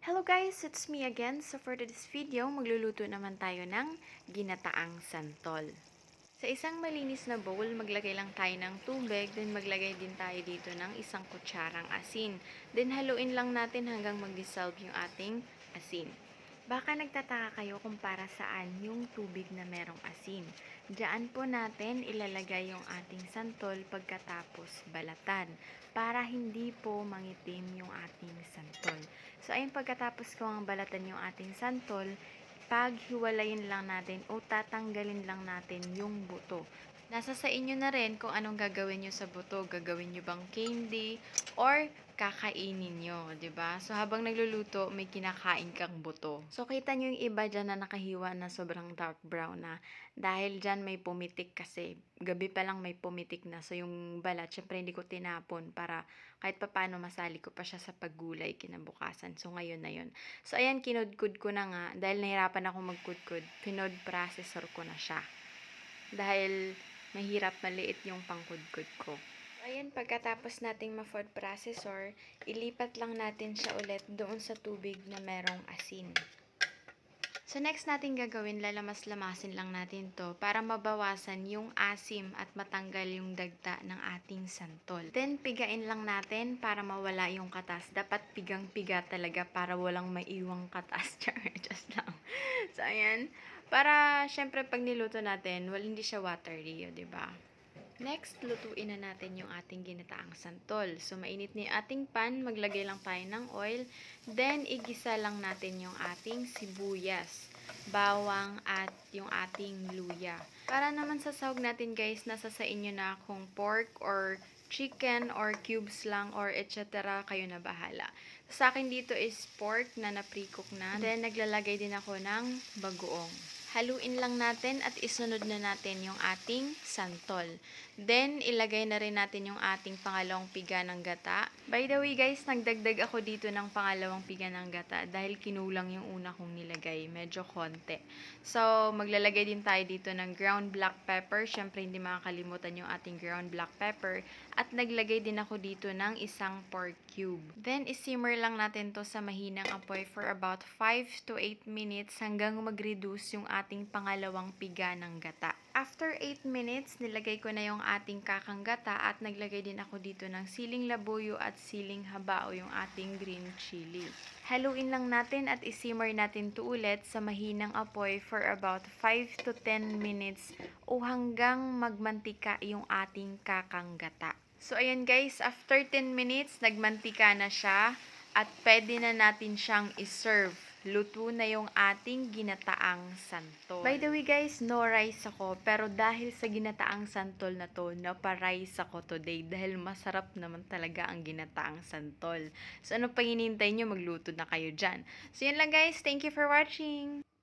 Hello guys, it's me again. So for this video, magluluto naman tayo ng ginataang santol. Sa isang malinis na bowl, maglagay lang tayo ng tubig, then maglagay din tayo dito ng isang kutsarang asin. Then haluin lang natin hanggang mag-dissolve yung ating asin. Baka nagtataka kayo kung para saan yung tubig na merong asin. Diyan po natin ilalagay yung ating santol pagkatapos balatan para hindi po mangitim yung ating santol. So ayun, pagkatapos ko ang balatan yung ating santol, paghiwalayin lang natin o tatanggalin lang natin yung buto. Nasa sa inyo na rin kung anong gagawin nyo sa buto. Gagawin nyo bang candy or kakainin nyo, 'di ba? So habang nagluluto, may kinakain kang buto. So kita nyo yung iba dyan na nakahiwa na sobrang dark brown na dahil dyan may pumitik kasi gabi pa lang may pumitik na. So yung balat, syempre hindi ko tinapon para kahit papaano masali ko pa siya sa paggulay kinabukasan. So ngayon na yun. So ayan, kinudkud ko na nga dahil nahirapan ako magkudkud. Pinod processor ko na siya. Dahil mahirap maliit yung pangkudkud ko. Ayan, pagkatapos nating ma-food processor, ilipat lang natin siya ulit doon sa tubig na merong asin. So next natin gagawin, lalamas-lamasin lang natin to para mabawasan yung asim at matanggal yung dagta ng ating santol. Then pigain lang natin para mawala yung katas. Dapat pigang-piga talaga para walang maiwang katas. Just lang. So ayan, para syempre pag niluto natin, hindi siya watery, 'di ba? Next, lutuin na natin yung ating ginataang santol. So, mainit na yung ating pan. Maglagay lang tayo ng oil. Then, igisa lang natin yung ating sibuyas, bawang, at yung ating luya. Para naman sa sahog natin, guys, nasa sa inyo na kung pork or chicken or cubes lang or etc. Kayo na bahala. Sa akin dito is pork na na-pre-cook na. Then, naglalagay din ako ng bagoong. Haluin lang natin at isunod na natin yung ating santol. Then, ilagay na rin natin yung ating pangalawang piga ng gata. By the way guys, nagdagdag ako dito ng pangalawang piga ng gata dahil kinulang yung una kong nilagay. Medyo konti. So, maglalagay din tayo dito ng ground black pepper. Syempre, hindi makakalimutan yung ating ground black pepper. At naglagay din ako dito ng isang pork cube. Then, isimmer lang natin to sa mahinang apoy for about 5 to 8 minutes hanggang mag-reduce yung ating pangalawang piga ng gata. After 8 minutes, nilagay ko na yung ating kakang gata at naglagay din ako dito ng siling labuyo at siling habao, yung ating green chili. Haluin lang natin at isimmer natin to ulit sa mahinang apoy for about 5 to 10 minutes o hanggang magmantika yung ating kakang gata. So ayan guys, after 10 minutes, nagmantika na siya at pwede na natin siyang iserve. Luto na yung ating ginataang santol. By the way guys, no rice ako. Pero dahil sa ginataang santol na to, napa-rice ako today. Dahil masarap naman talaga ang ginataang santol. So ano pang hinihintay nyo? Magluto na kayo dyan. So yun lang guys. Thank you for watching!